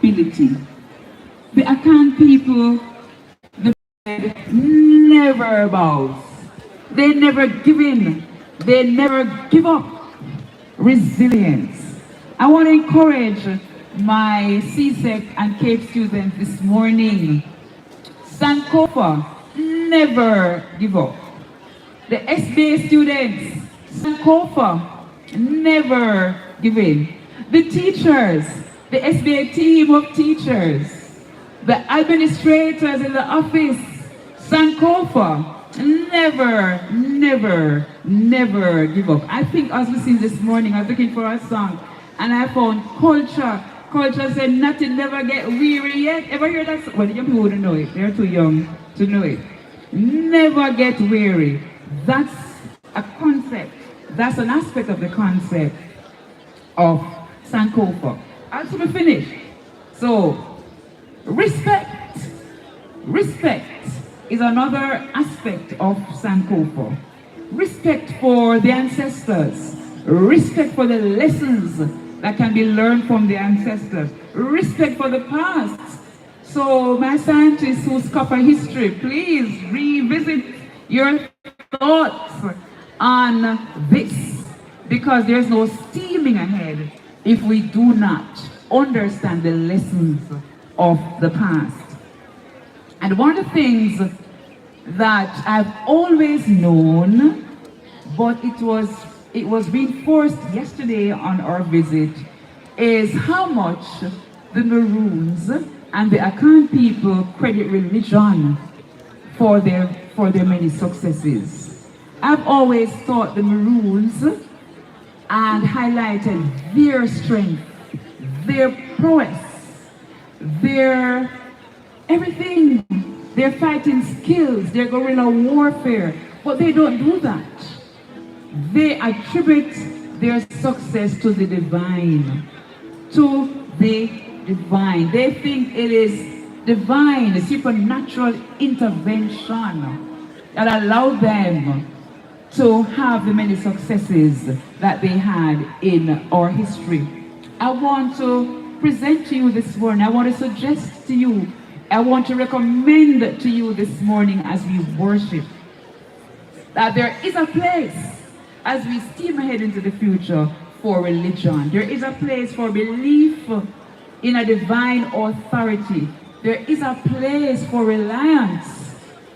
accountability. The account people, the never bows. They never give in. They never give up. Resilience. I want to encourage my CSEC and CAPE students this morning. Sankofa, never give up. The SBA students, Sankofa, never give in. The teachers, the SBA team of teachers, the administrators in the office, Sankofa, never, never, never give up. I think I was listening this morning, I was looking for a song, and I found Culture. Culture said, nothing never get weary yet. Ever hear that? Well, the young people wouldn't know it. They're too young to know it. Never get weary. That's a concept. That's an aspect of the concept of Sankofa. I'm going to finish. So, respect. Respect is another aspect of Sankofa. Respect for the ancestors. Respect for the lessons that can be learned from the ancestors. Respect for the past. So my scientists who cover history, please revisit your thoughts on this, because there's no steaming ahead if we do not understand the lessons of the past. And one of the things that I've always known, but it was reinforced yesterday on our visit, is how much the Maroons and the Akan people credit religion for their many successes. I've always thought the Maroons and highlighted their strength, their prowess, their everything, their fighting skills, their guerrilla warfare, but they don't do that. They attribute their success to the divine, They think it is divine, supernatural intervention that allowed them to have the many successes that they had in our history. I want to present to you this morning, I want to suggest to you, I want to recommend to you this morning as we worship, that there is a place as we steam ahead into the future for religion. There is a place for belief in a divine authority. There is a place for reliance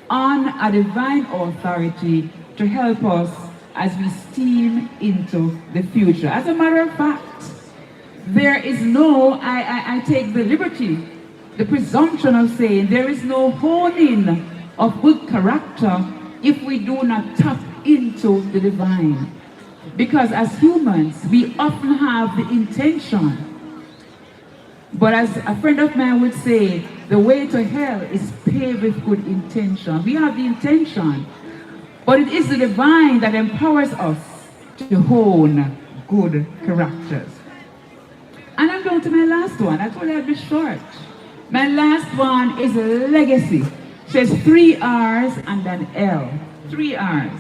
on a divine authority to help us as we steam into the future. As a matter of fact, there is no, I take the liberty, the presumption of saying there is no honing of good character if we do not tap into the divine. Because as humans, we often have the intention. But as a friend of mine would say, the way to hell is paved with good intention. We have the intention, but it is the divine that empowers us to hone good characters. And I'm going to my last one. I told you I'd be short. My last one is legacy. It says 3 R's and an L. 3 R's.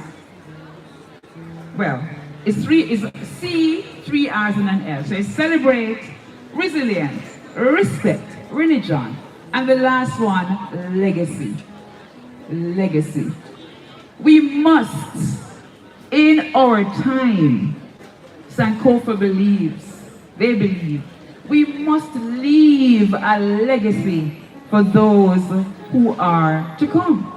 Well, it's C, 3 R's and an L. So it's celebrate, resilience, respect, religion, and the last one, legacy. Legacy. We must, in our time, Sankofa believes, they believe, we must leave a legacy for those who are to come.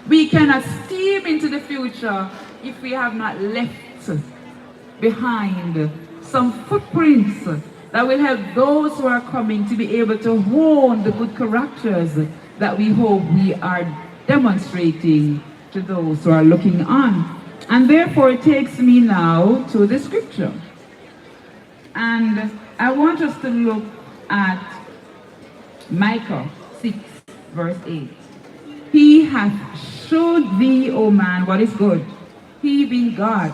We cannot steam into the future if we have not left behind some footprints that will help those who are coming to be able to hone the good characters that we hope we are demonstrating to those who are looking on. And therefore it takes me now to the scripture. And I want us to look at Micah 6 verse 8. He hath showed thee, O man, what is good, he being God.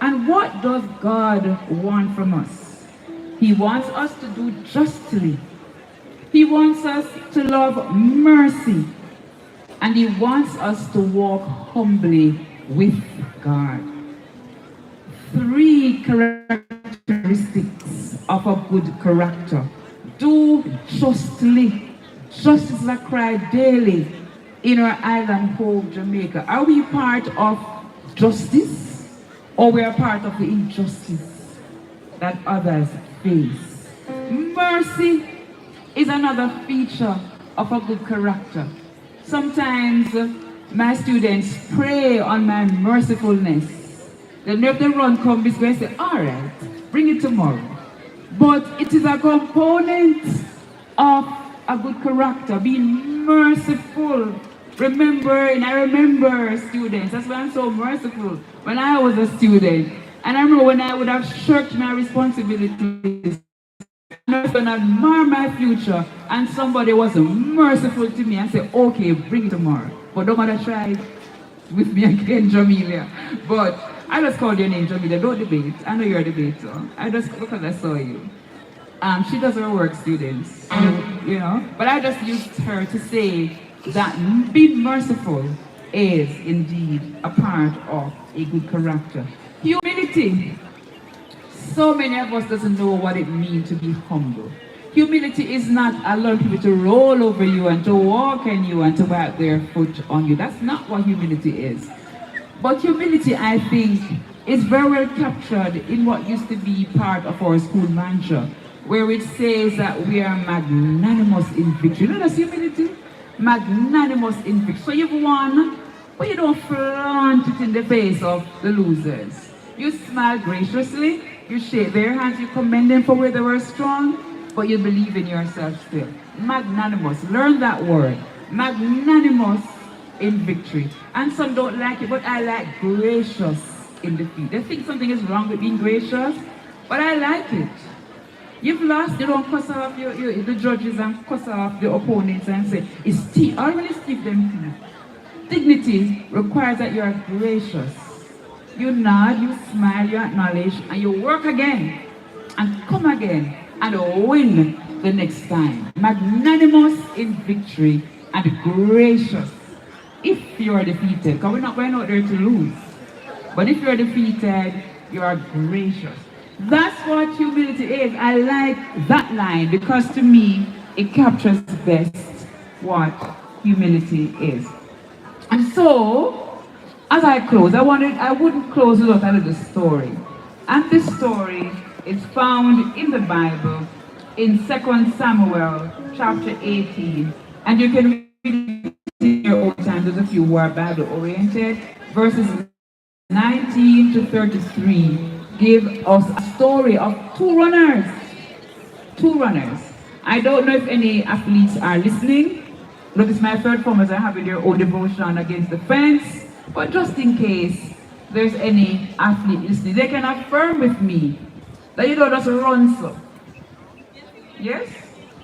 And what does God want from us? He wants us to do justly. He wants us to love mercy. And he wants us to walk humbly with God. 3 characteristics of a good character do justly. Justice is a cry daily in our island home, Jamaica. Are we part of justice, or we are part of the injustice that others face? Mercy is another feature of a good character. Sometimes my students prey on my mercifulness. They never run come this way and say, all right, bring it tomorrow. But it is a component of a good character, being merciful. I remember students, that's why I'm so merciful. When I was a student, and I remember when I would have shirked my responsibilities, I was going to admire my future, and somebody was merciful to me and said, okay, bring it tomorrow. But don't want to try with me again, Jamelia. But I just called your name, Jamelia. Don't debate. I know you're a debater. Because I saw you. She does her work, students, you know. But I just used her to say that being merciful is indeed a part of a good character. Humility. So many of us doesn't know what it means to be humble. Humility is not allowing people to roll over you and to walk on you and to wipe their foot on you. That's not what humility is. But humility, I think, is very well captured in what used to be part of our school mantra, where it says that we are magnanimous in victory. You know that's humility? Magnanimous in victory. So you've won, but you don't flaunt it in the face of the losers. You smile graciously, you shake their hands, you commend them for where they were strong, but you believe in yourself still. Magnanimous. Learn that word. Magnanimous in victory. And some don't like it, but I like gracious in defeat. They think something is wrong with being gracious, but I like it. You've lost, you don't cuss off the judges and cuss off the opponents and say, it's tea. I already speak them. Dignity requires that you are gracious. You nod, you smile, you acknowledge, and you work again, and come again, and win the next time. Magnanimous in victory and gracious if you are defeated. Because we're not going out there to lose. But if you are defeated, you are gracious. That's what humility is. I like that line because to me, it captures best what humility is. And so, as I close, I wouldn't close without a little story. And this story is found in the Bible in 2 Samuel chapter 18. And you can read it in your own time. There's a few who are Bible oriented. Verses 19 to 33 give us a story of two runners. I don't know if any athletes are listening. Look, it's my third form as I have in their own devotion against the fence. But just in case there's any athlete listening, they can affirm with me that you don't just run so. Yes?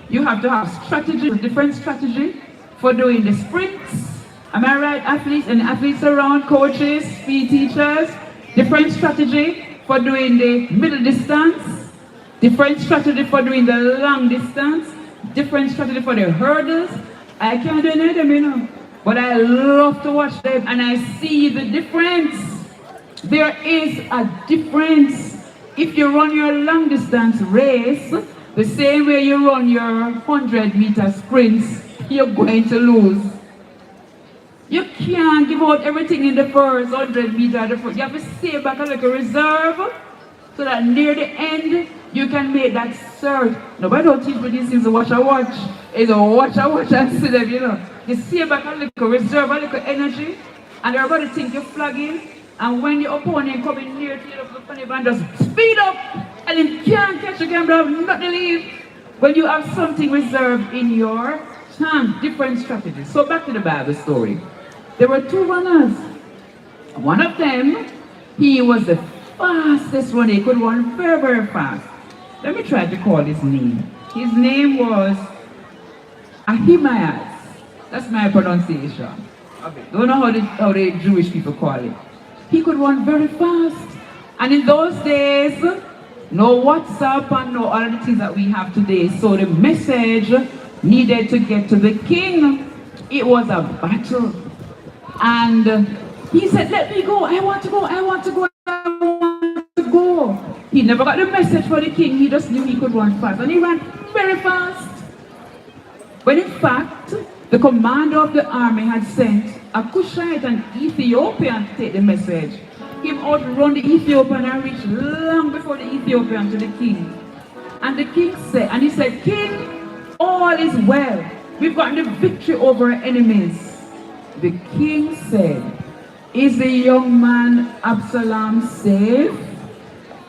You have to have strategy, different strategy for doing the sprints. Am I right, athletes? And athletes around, coaches, speed teachers, different strategy for doing the middle distance, different strategy for doing the long distance, different strategy for the hurdles. I can't do any of them, you know. But I love to watch them and I see the difference. There is a difference. If you run your long distance race, the same way you run your 100-meter sprints, you're going to lose. You can't give out everything in the first 100 meters. You have to save back a little reserve so that near the end, you can make that surge. Nobody don't teach me these things to watch. It's a watch and see them, you know. You save back a little reserve, a little energy, and everybody think you're flagging. And when your opponent coming near to you, look on and just speed up, and you can't catch you, can't have nothing to leave. When you have something reserved in your tank, different strategies. So back to the Bible story. There were two runners. One of them, he was the fastest runner. He could run very, very fast. Let me try to call his name. His name was Ahimaaz. That's my pronunciation. Don't know how the Jewish people call it. He could run very fast. And in those days, no WhatsApp and no other things that we have today. So the message needed to get to the king. It was a battle. And he said, let me go. I want to go. I want to go. I want to go. He never got the message for the king. He just knew he could run fast. And he ran very fast. When in fact, the commander of the army had sent a Cushite and Ethiopian to take the message. Him outrun the Ethiopian and reached long before the Ethiopian to the king. And the king said, and he said, King, all is well. We've gotten the victory over our enemies. The king said, is the young man Absalom safe?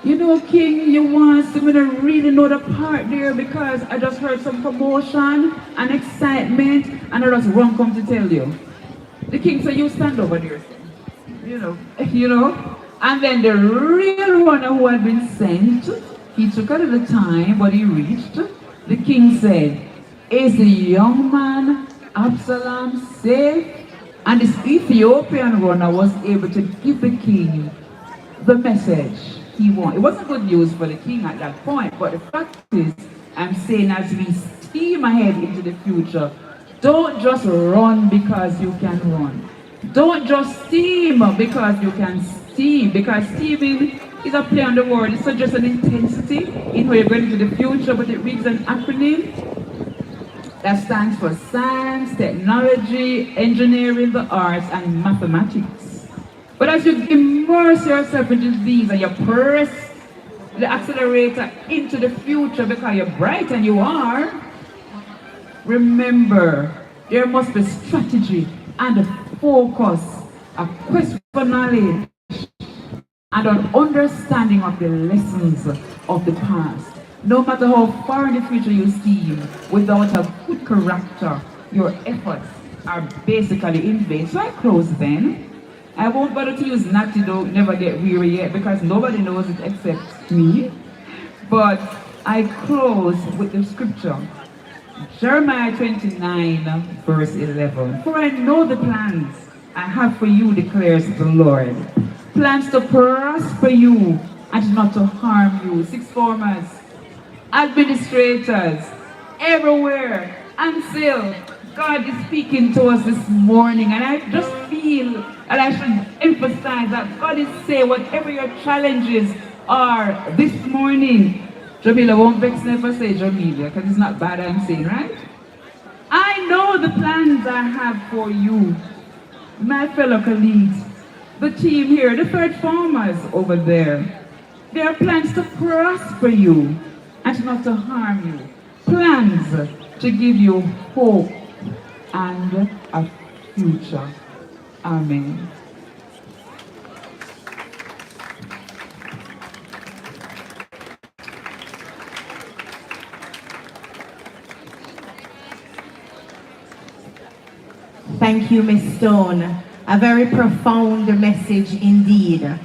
You know, King, you want me to really know the part there because I just heard some commotion and excitement and I just run come to tell you. The king said, you stand over there. You know. And then the real one who had been sent, he took a little time, but he reached. The king said, is the young man Absalom safe? And this Ethiopian runner was able to give the king the message he wanted. It wasn't good news for the king at that point, but the fact is, I'm saying as we steam ahead into the future, don't just run because you can run. Don't just steam because you can steam, because steaming is a play on the word. It's not just an intensity in how you're going into the future, but it reads an acronym that stands for science, technology, engineering, the arts, and mathematics. But as you immerse yourself into these and you press the accelerator into the future because you're bright and you are, remember, there must be strategy and a focus, a quest for knowledge, and an understanding of the lessons of the past. No matter how far in the future you steam, without a good character, your efforts are basically in vain. So I close then. I won't bother to use natty, don't never get weary yet, because nobody knows it except me. But I close with the scripture. Jeremiah 29, verse 11. For I know the plans I have for you, declares the Lord. Plans to prosper you and not to harm you. Six formers, administrators, everywhere. And still, God is speaking to us this morning. And I just feel that I should emphasize that God is saying whatever your challenges are this morning. Jamila won't vex never say Jamila, because it's not bad I'm saying, right? I know the plans I have for you, my fellow colleagues, the team here, the third farmers over there. There are plans to prosper you and not to harm you. Plans to give you hope and a future. Amen. Thank you, Ms. Stone. A very profound message indeed.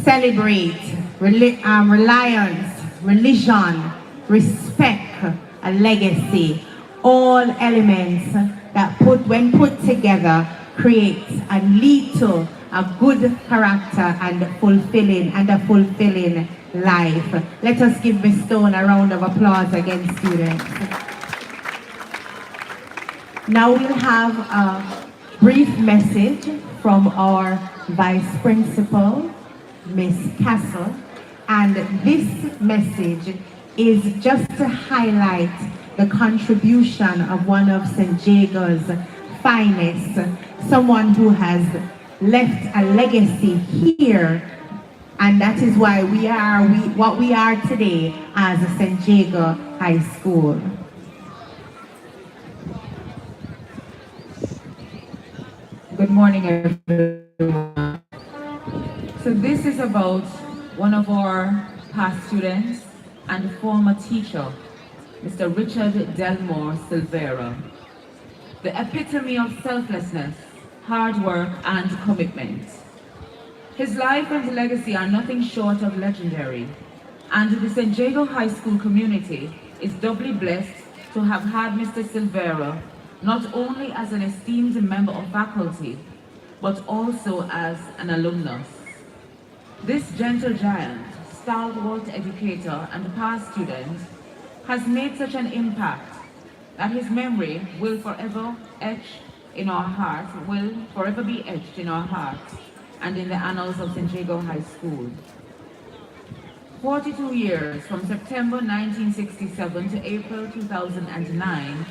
Celebrate reliance, religion, respect, a legacy. All elements that when put together create and lead to a good character and a fulfilling life. Let us give Ms. Stone a round of applause again, students. Now we'll have a brief message from our Vice Principal, Ms. Castle, and this message is just to highlight the contribution of one of St. Jago's finest, someone who has left a legacy here, and that is why we are what we are today as St. Jago High School. Good morning, everyone. So this is about one of our past students and former teacher, Mr. Richard Delmore Silvera. The epitome of selflessness, hard work, and commitment. His life and legacy are nothing short of legendary, and the St. Jago High School community is doubly blessed to have had Mr. Silvera not only as an esteemed member of faculty, but also as an alumnus. This gentle giant, stalwart educator and past student has made such an impact that his memory will forever etch in our hearts, will forever be etched in our hearts and in the annals of St. Jago High School. 42 years from September 1967 to April 2009,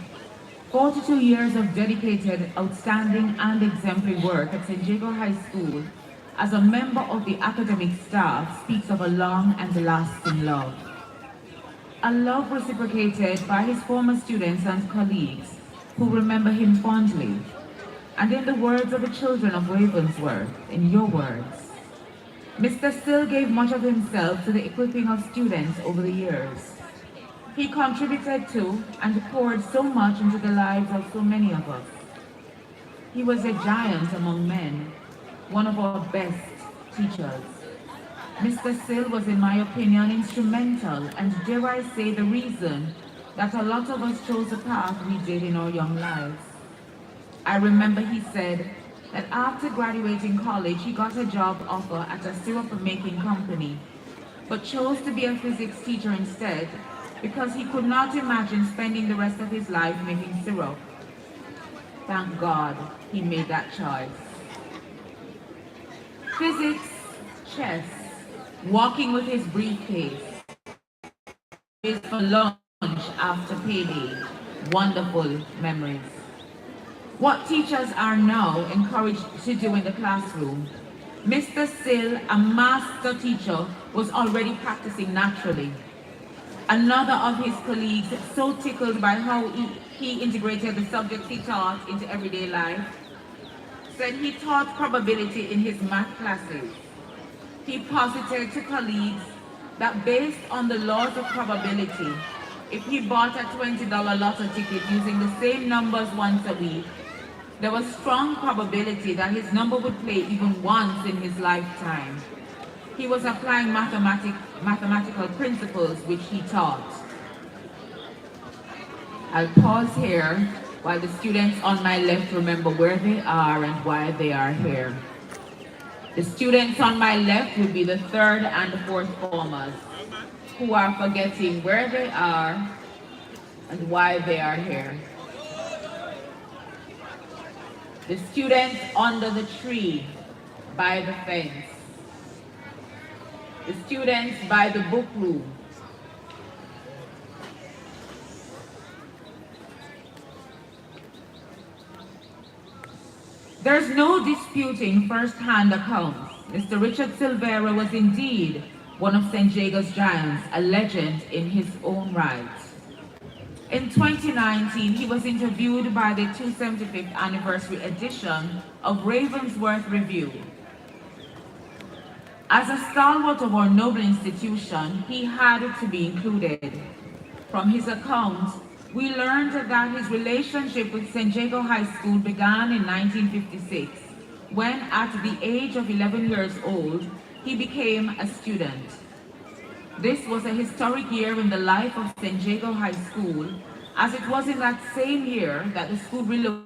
42 years of dedicated, outstanding and exemplary work at St. Jago High School as a member of the academic staff speaks of a long and lasting love. A love reciprocated by his former students and colleagues who remember him fondly. And in the words of the children of Ravensworth, in your words, Mr. Still gave much of himself to the equipping of students over the years. He contributed to and poured so much into the lives of so many of us. He was a giant among men, one of our best teachers. Mr. Still was, in my opinion, instrumental and, dare I say, the reason that a lot of us chose the path we did in our young lives. I remember he said that after graduating college, he got a job offer at a syrup-making company, but chose to be a physics teacher instead because he could not imagine spending the rest of his life making syrup. Thank God he made that choice. Physics, chess, walking with his briefcase, is for lunch after payday, wonderful memories. What teachers are now encouraged to do in the classroom, Mr. Still, a master teacher, was already practicing naturally. Another of his colleagues, so tickled by how he integrated the subjects he taught into everyday life, said he taught probability in his math classes. He posited to colleagues that based on the laws of probability, if he bought a $20 lotto ticket using the same numbers once a week, there was strong probability that his number would play even once in his lifetime. He was applying mathematical principles which he taught. I'll pause here while the students on my left remember where they are and why they are here. The students on my left will be the third and the fourth formers who are forgetting where they are and why they are here. The students under the tree by the fence. The students by the book room. There's no disputing first-hand accounts. Mr. Richard Silvera was indeed one of St. Jago's giants, a legend in his own right. In 2019, he was interviewed by the 275th anniversary edition of Ravensworth Review. As a stalwart of our noble institution, he had to be included. From his account, we learned that his relationship with St. Jago High School began in 1956, when at the age of 11 years old, he became a student. This was a historic year in the life of St. Jago High School, as it was in that same year that the school relocated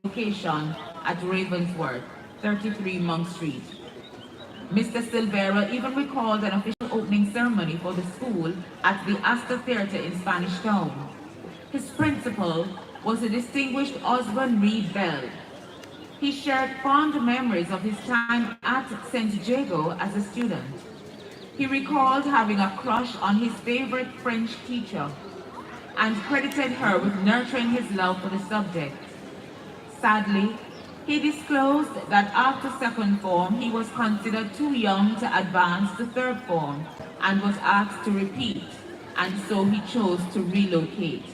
location at Ravensworth, 33 Monk Street. Mr. Silvera even recalled an official opening ceremony for the school at the Astor Theatre in Spanish Town. His principal was the distinguished Osborne Reed Bell. He shared fond memories of his time at St. Jago as a student. He recalled having a crush on his favorite French teacher and credited her with nurturing his love for the subject. Sadly, he disclosed that after second form, he was considered too young to advance to third form and was asked to repeat, and so he chose to relocate,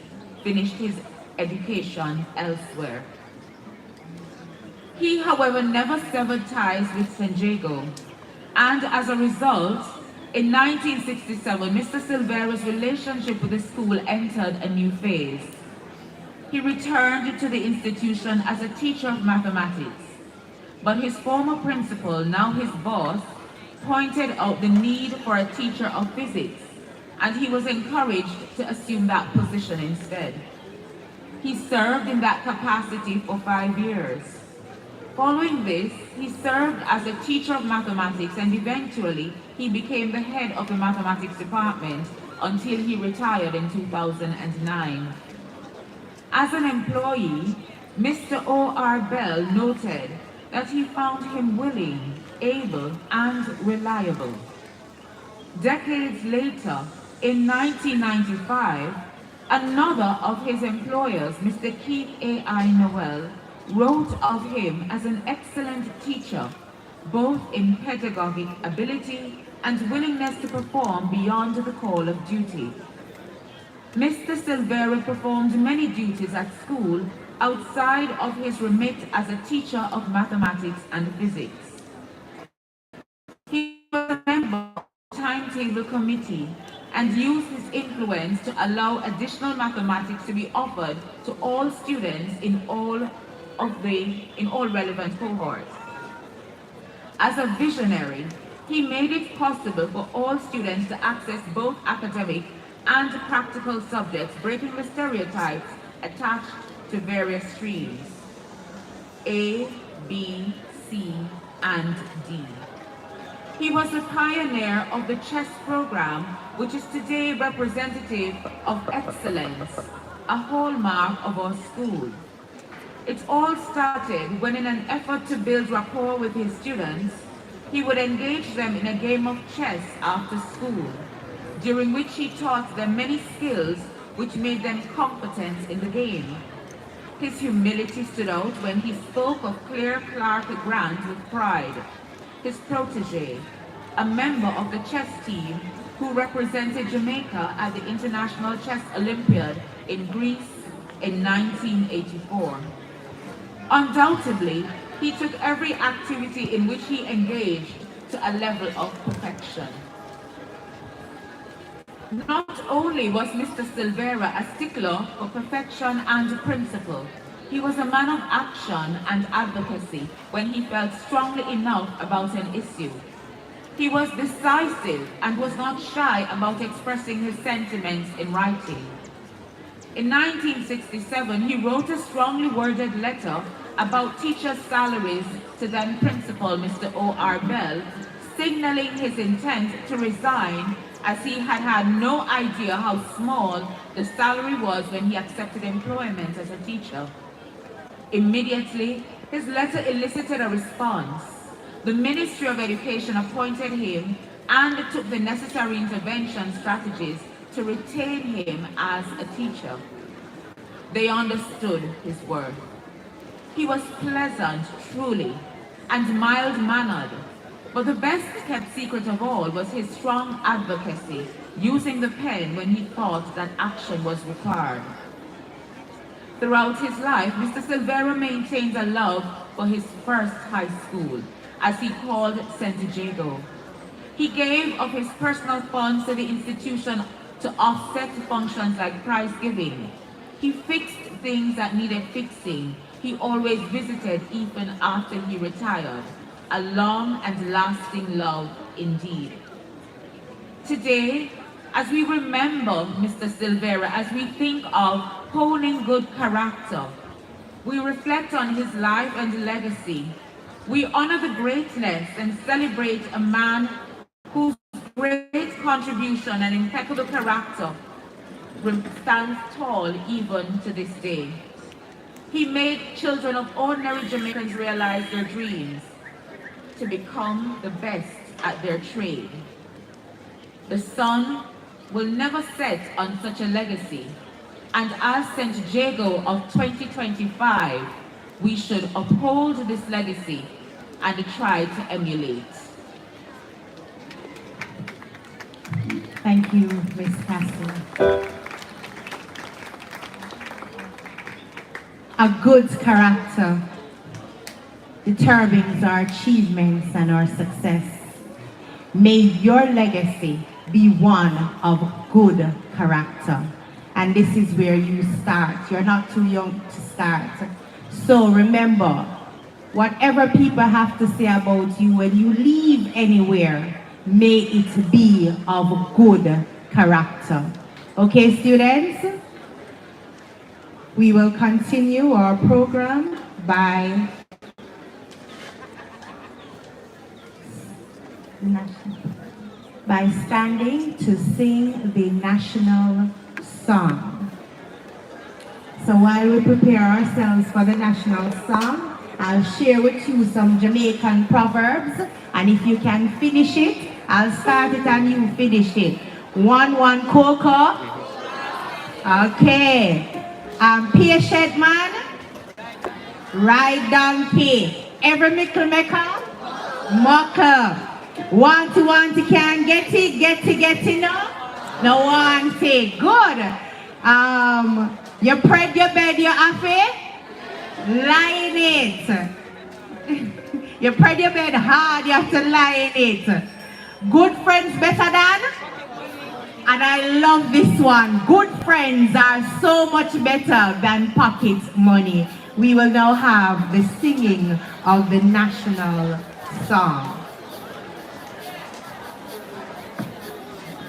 finished his education elsewhere. He, however, never severed ties with St. Jago, and as a result, in 1967, Mr. Silvera's relationship with the school entered a new phase. He returned to the institution as a teacher of mathematics, but his former principal, now his boss, pointed out the need for a teacher of physics, and he was encouraged to assume that position instead. He served in that capacity for 5 years. Following this, he served as a teacher of mathematics, and eventually he became the head of the mathematics department until he retired in 2009. As an employee, Mr. O.R. Bell noted that he found him willing, able, and reliable. Decades later, in 1995, another of his employers, Mr. Keith A.I. Noel, wrote of him as an excellent teacher, both in pedagogic ability and willingness to perform beyond the call of duty. Mr. Silvera performed many duties at school outside of his remit as a teacher of mathematics and physics. He was a member of the timetable committee and used his influence to allow additional mathematics to be offered to all students in all relevant cohorts. As a visionary, he made it possible for all students to access both academic and practical subjects, breaking the stereotypes attached to various streams, A, B, C, and D. He was the pioneer of the chess program, which is today representative of excellence, a hallmark of our school. It all started when, in an effort to build rapport with his students, he would engage them in a game of chess after school, during which he taught them many skills which made them competent in the game. His humility stood out when he spoke of Claire Clark Grant with pride, his protege, a member of the chess team who represented Jamaica at the International Chess Olympiad in Greece in 1984. Undoubtedly, he took every activity in which he engaged to a level of perfection. Not only was Mr. Silvera a stickler for perfection and principle, he was a man of action and advocacy when he felt strongly enough about an issue. He was decisive and was not shy about expressing his sentiments in writing. In 1967, he wrote a strongly worded letter about teachers' salaries to then Principal Mr. O.R. Bell, signaling his intent to resign as he had had no idea how small the salary was when he accepted employment as a teacher. Immediately, his letter elicited a response. The Ministry of Education appointed him and took the necessary intervention strategies to retain him as a teacher. They understood his worth. He was pleasant, truly, and mild-mannered, but the best-kept secret of all was his strong advocacy, using the pen when he thought that action was required. Throughout his life, Mr. Silvera maintained a love for his first high school, as he called St. Jago. He gave of his personal funds to the institution to offset functions like prize giving. He fixed things that needed fixing. He always visited even after he retired. A long and lasting love indeed. Today, as we remember Mr. Silvera, as we think of honing good character, we reflect on his life and legacy. We honor the greatness and celebrate a man whose great contribution and impeccable character stands tall even to this day. He made children of ordinary Jamaicans realize their dreams to become the best at their trade. The sun will never set on such a legacy, and as St. Jago of 2025, we should uphold this legacy and try to emulate. Thank you, Ms. Castle. A good character determines our achievements and our success. May your legacy be one of good character. And this is where you start. You're not too young to start. So remember, whatever people have to say about you when you leave anywhere, may it be of good character. Okay, students? We will continue our program by standing to sing the national song. So while we prepare ourselves for the national song, I'll share with you some Jamaican proverbs, and if you can finish it I'll start it and you finish it. 1-1 Coco. Okay. Patient man. Ride donkey. Every mickle maker. Mucker. Want to can get it, no? No want it. Good. You spread your bed, you happy? Lie in it. You spread your bed hard, you have to lie in it. Good friends better than? And I love this one. Good friends are so much better than pocket money. We will now have the singing of the national song.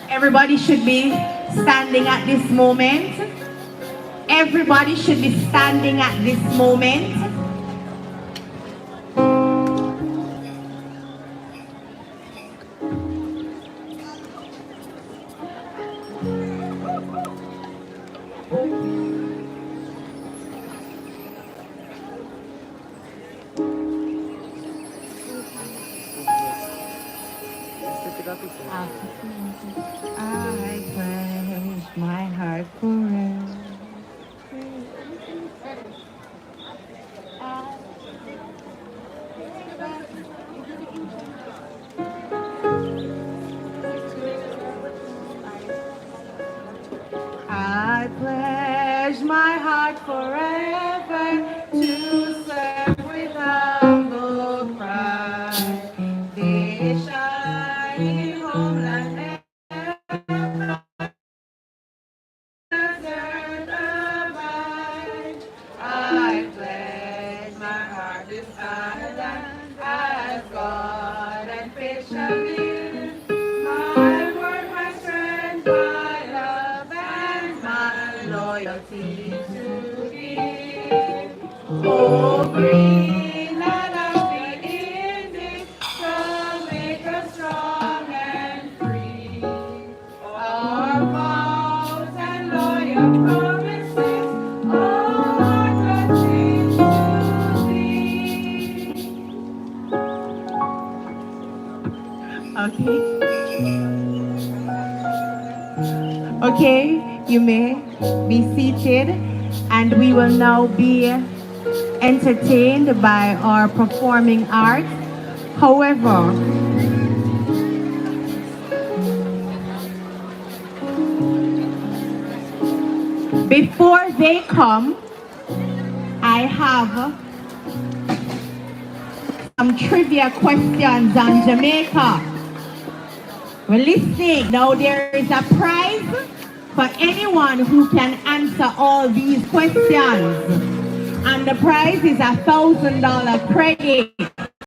Everybody should be standing at this moment. Everybody should be standing at this moment. I pledge my heart forever. I pledge my heart forever to serve with humble pride. This shining homeland ever desert abide. I pledge my heart to silence as God and faith shall live. My word, my strength, my love, and my loyalty to give. Oh, green land of the Indies shall make us strong and free. Our vows and loyal promises are pledging to thee. Okay, you may be seated, and we will now be entertained by our performing arts. However, before they come, I have some trivia questions on Jamaica. We're listening. Now there is a prize for anyone who can answer all these questions. And the prize is $1,000 credit.